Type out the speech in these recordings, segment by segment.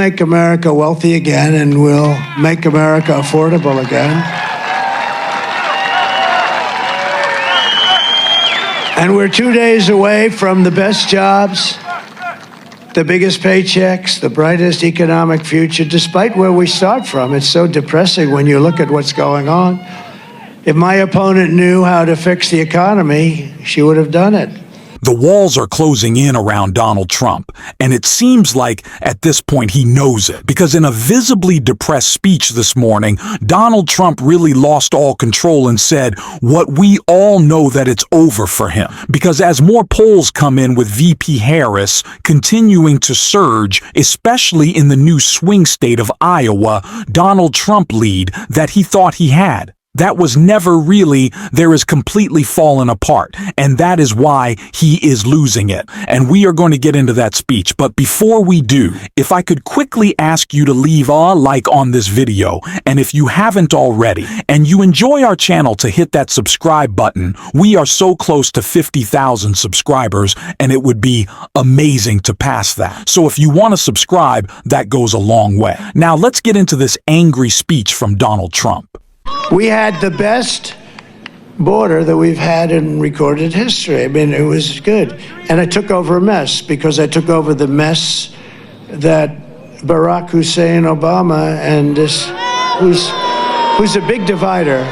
make America wealthy again, and we'll make America affordable again. And we're 2 days away from the best jobs, the biggest paychecks, the brightest economic future, despite where we start from. It's so depressing when you look at what's going on. If my opponent knew how to fix the economy, she would have done it. The walls are closing in around Donald Trump, and it seems like at this point he knows it, because in a visibly depressed speech this morning, Donald Trump really lost all control and said what we all know, that it's over for him. Because as more polls come in with VP Harris continuing to surge, especially in the new swing state of Iowa, Donald Trump lead that he thought he had, that was never really, there is completely fallen apart, and that is why he is losing it. And we are going to get into that speech. But before we do, if I could quickly ask you to leave a like on this video, and if you haven't already, and you enjoy our channel, to hit that subscribe button. We are so close to 50,000 subscribers, and it would be amazing to pass that. So if you want to subscribe, that goes a long way. Now let's get into this angry speech from Donald Trump. We had the best border that we've had in recorded history. I mean, it was good. And I took over a mess, because I took over the mess that Barack Hussein Obama, and this, who's a big divider,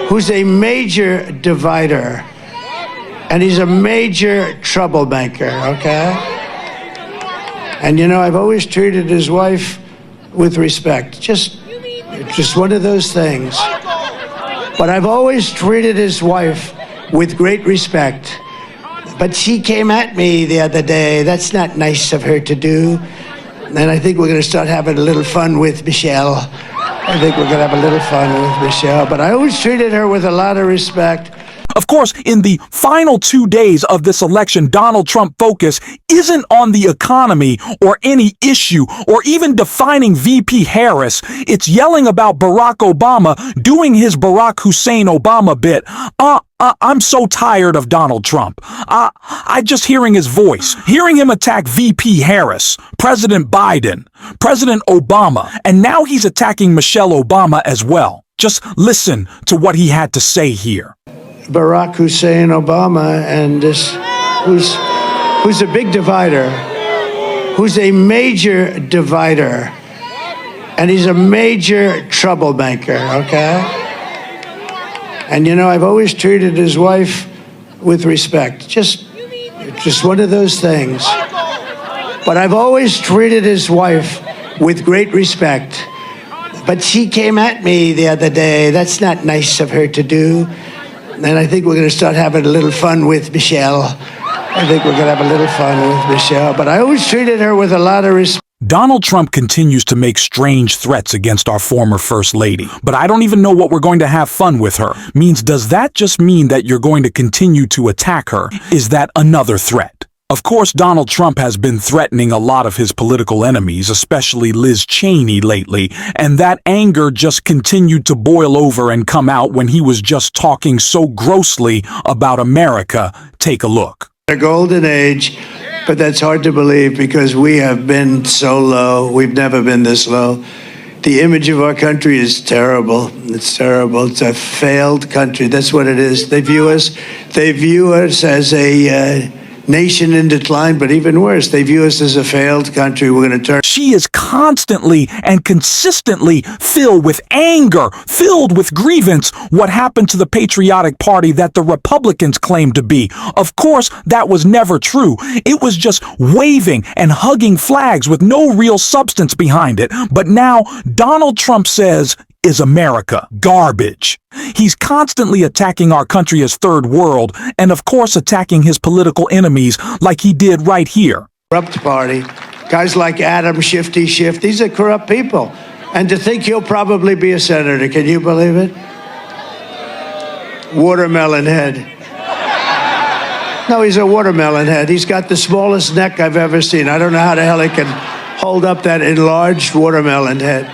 who's a major divider, and he's a major troublemaker, okay? And you know, I've always treated his wife with respect. Just one of those things. But I've always treated his wife with great respect. But she came at me the other day. That's not nice of her to do. And I think we're going to start having a little fun with Michelle. I think we're going to have a little fun with Michelle. But I always treated her with a lot of respect. Of course, in the final 2 days of this election, Donald Trump's focus isn't on the economy or any issue or even defining VP Harris. It's yelling about Barack Obama, doing his Barack Hussein Obama bit. I'm so tired of Donald Trump. I just hearing his voice, hearing him attack VP Harris, President Biden, President Obama, and now he's attacking Michelle Obama as well. Just listen to what he had to say here. Barack Hussein Obama, and this, who's a big divider, who's a major divider, and he's a major troublemaker, okay? And you know, I've always treated his wife with respect. Just one of those things. But I've always treated his wife with great respect. But she came at me the other day. That's not nice of her to do. And I think we're going to start having a little fun with Michelle. I think we're going to have a little fun with Michelle. But I always treated her with a lot of respect. Donald Trump continues to make strange threats against our former First Lady. But I don't even know what we're going to have fun with her. Means, does that just mean that you're going to continue to attack her? Is that another threat? Of course, Donald Trump has been threatening a lot of his political enemies, especially Liz Cheney lately, and that anger just continued to boil over and come out when he was just talking so grossly about America. Take a look. A golden age, but that's hard to believe, because we have been so low. We've never been this low. The image of our country is terrible. It's terrible. It's a failed country. That's what it is. They view us as a nation in decline, but even worse, they view us as a failed country. We're going to turn. She is constantly and consistently filled with anger, filled with grievance. What happened to the patriotic party that the Republicans claimed to be? Of course, that was never true. It was just waving and hugging flags with no real substance behind it. But now Donald Trump says, is America garbage? He's constantly attacking our country as third world, and of course attacking his political enemies like he did right here. Corrupt party. Guys like Adam Shifty Schiff, these are corrupt people. And to think he'll probably be a senator, can you believe it? Watermelon head. No, he's a watermelon head. He's got the smallest neck I've ever seen. I don't know how the hell he can hold up that enlarged watermelon head.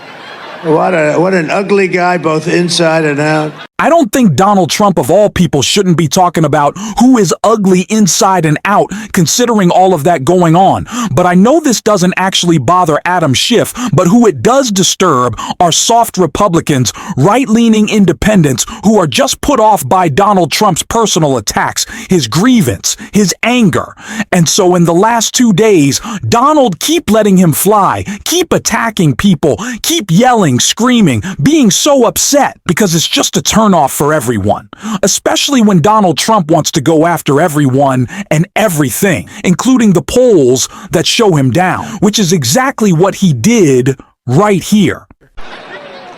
What an ugly guy, both inside and out. I don't think Donald Trump, of all people, shouldn't be talking about who is ugly inside and out, considering all of that going on. But I know this doesn't actually bother Adam Schiff, but who it does disturb are soft Republicans, right-leaning independents who are just put off by Donald Trump's personal attacks, his grievance, his anger. And so in the last 2 days, Donald, keep letting him fly, keep attacking people, keep yelling, screaming, being so upset, because it's just a turn off for everyone, especially when Donald Trump wants to go after everyone and everything, including the polls that show him down, which is exactly what he did right here.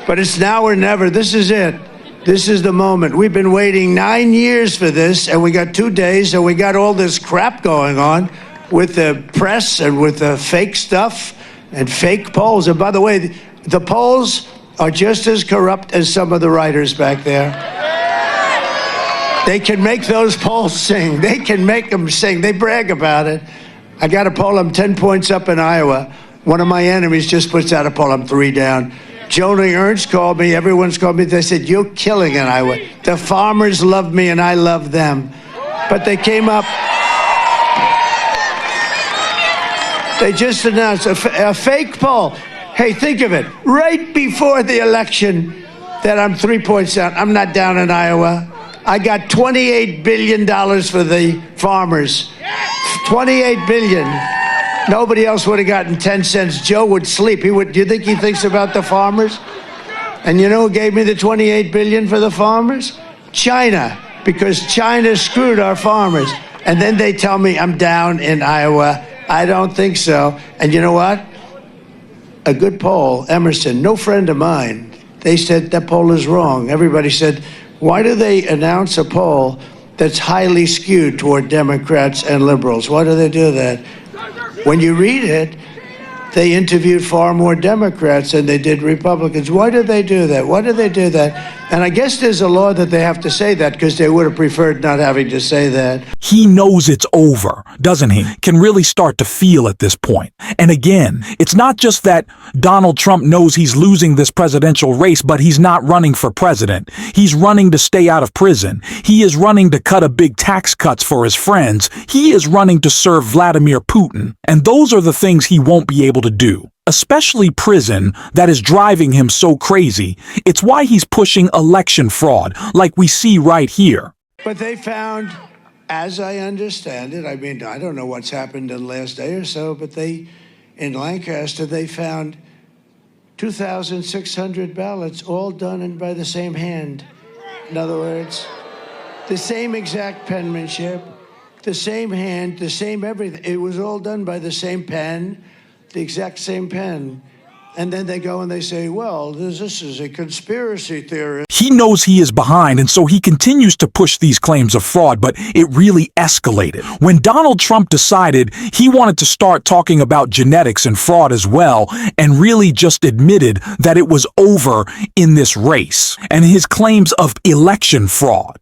But it's now or never. This is it. This is the moment. We've been waiting 9 years for this, and we got 2 days, and we got all this crap going on with the press and with the fake stuff and fake polls. And by the way, the polls are just as corrupt as some of the writers back there. They can make those polls sing. They can make them sing. They brag about it. I got a poll, I'm 10 points up in Iowa. One of my enemies just puts out a poll, I'm 3 down. Joni Ernst called me, everyone's called me. They said, you're killing in Iowa. The farmers love me and I love them. But they came up, they just announced a fake poll. Hey, think of it. Right before the election, that I'm 3 points down. I'm not down in Iowa. I got $28 billion for the farmers. $28 billion. Nobody else would have gotten 10 cents. Joe would sleep. Do you think he thinks about the farmers? And you know who gave me the $28 billion for the farmers? China, because China screwed our farmers. And then they tell me I'm down in Iowa. I don't think so. And you know what? A good poll, Emerson, no friend of mine, they said that poll is wrong. Everybody said, why do they announce a poll that's highly skewed toward Democrats and liberals? Why do they do that? When you read it, they interviewed far more Democrats than they did Republicans. Why do they do that? Why do they do that? And I guess there's a law that they have to say that because they would have preferred not having to say that. He knows it's over, doesn't he? Can really start to feel at this point. And again, it's not just that Donald Trump knows he's losing this presidential race, but he's not running for president. He's running to stay out of prison. He is running to cut a big tax cuts for his friends. He is running to serve Vladimir Putin. And those are the things he won't be able to do. Especially prison, that is driving him so crazy. It's why he's pushing election fraud, like we see right here. But they found, as I understand it, I mean, I don't know what's happened in the last day or so, but in Lancaster, they found 2,600 ballots, all done by the same hand. In other words, the same exact penmanship, the same hand, the same everything. It was all done by the same pen, the exact same pen. And then they go and they say, well, this is a conspiracy theory. He knows he is behind, and so he continues to push these claims of fraud, but it really escalated. When Donald Trump decided he wanted to start talking about genetics and fraud as well, and really just admitted that it was over in this race, and his claims of election fraud.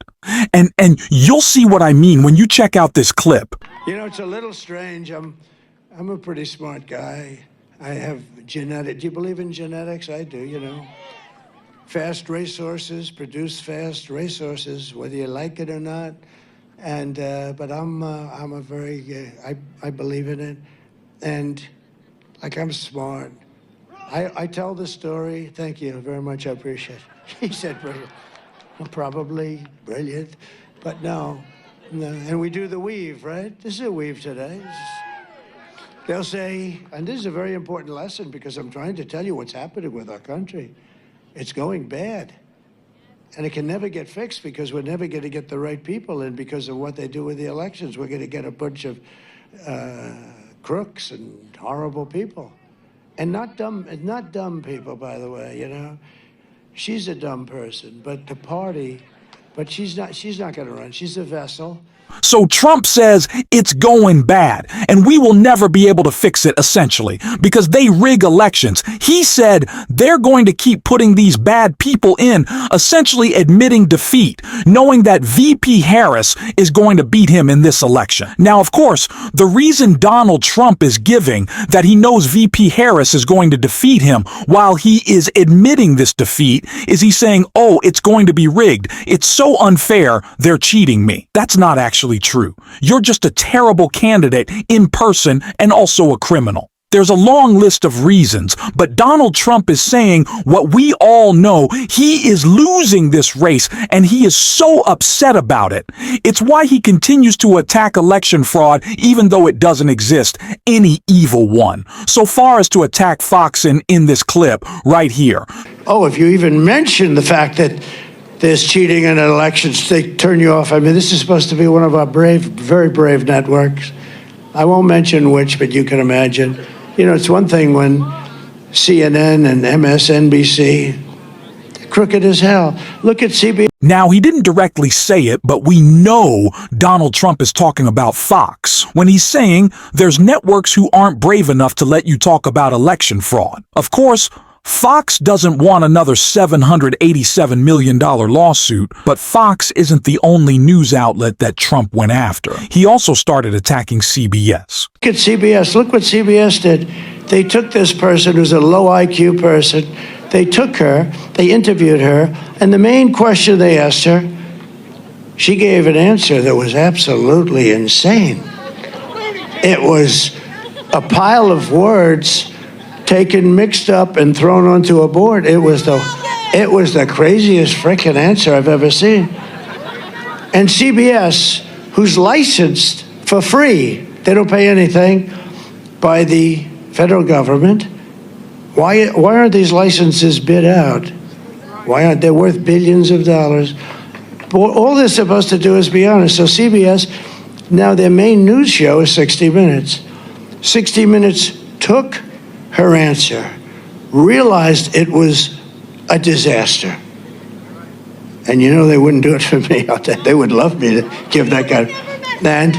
And you'll see what I mean when you check out this clip. You know, it's a little strange. I'm a pretty smart guy. I have genetic. Do you believe in genetics? I do, you know. Fast racehorses produce fast racehorses, whether you like it or not. And but I'm a very I believe in it, and like I'm smart. I tell the story. Thank you very much. I appreciate it. He said brilliant. Well, probably brilliant, but no. And we do the weave, right? This is a weave today. They'll say, and this is a very important lesson because I'm trying to tell you what's happening with our country. It's going bad. And it can never get fixed because we're never going to get the right people in because of what they do with the elections. We're going to get a bunch of crooks and horrible people. And not dumb people, by the way, you know. She's a dumb person, but the party, but she's not going to run. She's a vessel. So Trump says it's going bad, and we will never be able to fix it, essentially, because they rig elections. He said they're going to keep putting these bad people in, essentially admitting defeat, knowing that VP Harris is going to beat him in this election. Now, of course, the reason Donald Trump is giving that he knows VP Harris is going to defeat him while he is admitting this defeat is he's saying, oh, it's going to be rigged. It's so unfair, they're cheating me. That's not actually true. You're just a terrible candidate in person and also a criminal. There's a long list of reasons, but Donald Trump is saying what we all know. He is losing this race, and he is so upset about it. It's why he continues to attack election fraud, even though it doesn't exist, any evil one. So far as to attack Fox in this clip right here. Oh, if you even mention the fact that there's cheating in elections, they turn you off. I mean, this is supposed to be one of our brave, very brave networks. I won't mention which, but you can imagine. You know, it's one thing when CNN and MSNBC, crooked as hell. Look at CBS. Now, he didn't directly say it, but we know Donald Trump is talking about Fox when he's saying there's networks who aren't brave enough to let you talk about election fraud. Of course, Fox doesn't want another $787 million lawsuit, but Fox isn't the only news outlet that Trump went after. He also started attacking CBS. Look at CBS. Look what CBS did. They took this person who's a low IQ person. They took her, they interviewed her, and the main question they asked her, she gave an answer that was absolutely insane. It was a pile of words taken, mixed up, and thrown onto a board. It was the craziest frickin' answer I've ever seen. And CBS, who's licensed for free, they don't pay anything, by the federal government, why aren't these licenses bid out? Why aren't they worth billions of dollars? But all they're supposed to do is be honest. So CBS, now their main news show is 60 Minutes. 60 Minutes took her answer, realized it was a disaster. And you know they wouldn't do it for me. They would love me to give that guy. And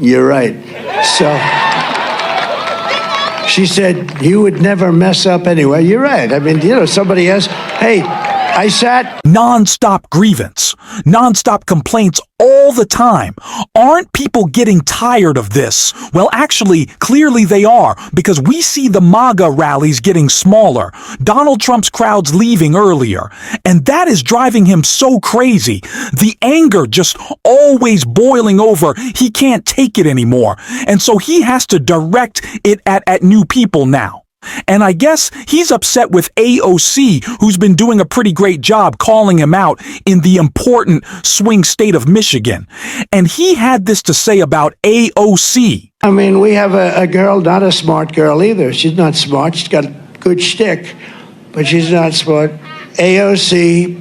you're right. So she said, you would never mess up anyway. You're right. I mean, you know, somebody else, hey, I sat. Non-stop grievance, non-stop complaints all the time. Aren't people getting tired of this? Well, actually, clearly they are, because we see the MAGA rallies getting smaller, Donald Trump's crowds leaving earlier, and that is driving him so crazy. The anger just always boiling over. He can't take it anymore, and so he has to direct it at new people now. And I guess he's upset with AOC, who's been doing a pretty great job calling him out in the important swing state of Michigan. And he had this to say about AOC. I mean, we have a girl, not a smart girl either. She's not smart. She's got good shtick, but she's not smart. AOC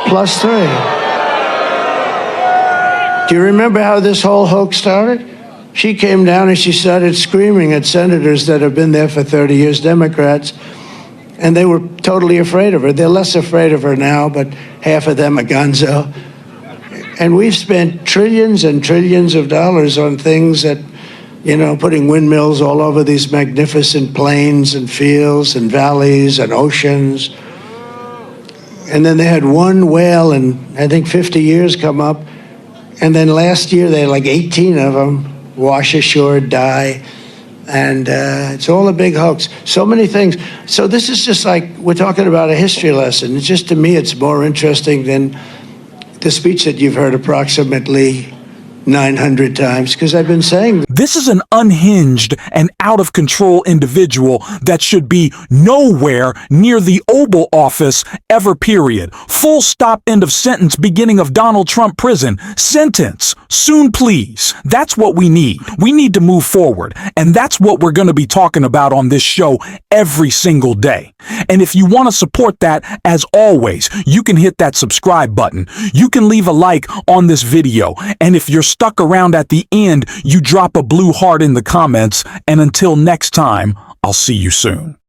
+3. Do you remember how this whole hoax started? She came down and she started screaming at senators that have been there for 30 years, Democrats, and they were totally afraid of her. They're less afraid of her now, but half of them are gonzo. And we've spent trillions and trillions of dollars on things that, you know, putting windmills all over these magnificent plains and fields and valleys and oceans. And then they had one whale in, I think, 50 years come up. And then last year, they had like 18 of them wash ashore, die, and it's all a big hoax. So many things. So this is just like, we're talking about a history lesson. It's just, to me, it's more interesting than the speech that you've heard approximately 900 times, because I've been saying this is an unhinged and out of control individual that should be nowhere near the Oval Office ever, period. Full stop, end of sentence, beginning of Donald Trump prison. Sentence. Soon, please. That's what we need. We need to move forward. And that's what we're going to be talking about on this show every single day. And if you want to support that, as always, you can hit that subscribe button. You can leave a like on this video. And if you're stuck around at the end, you drop a blue heart in the comments. And until next time, I'll see you soon.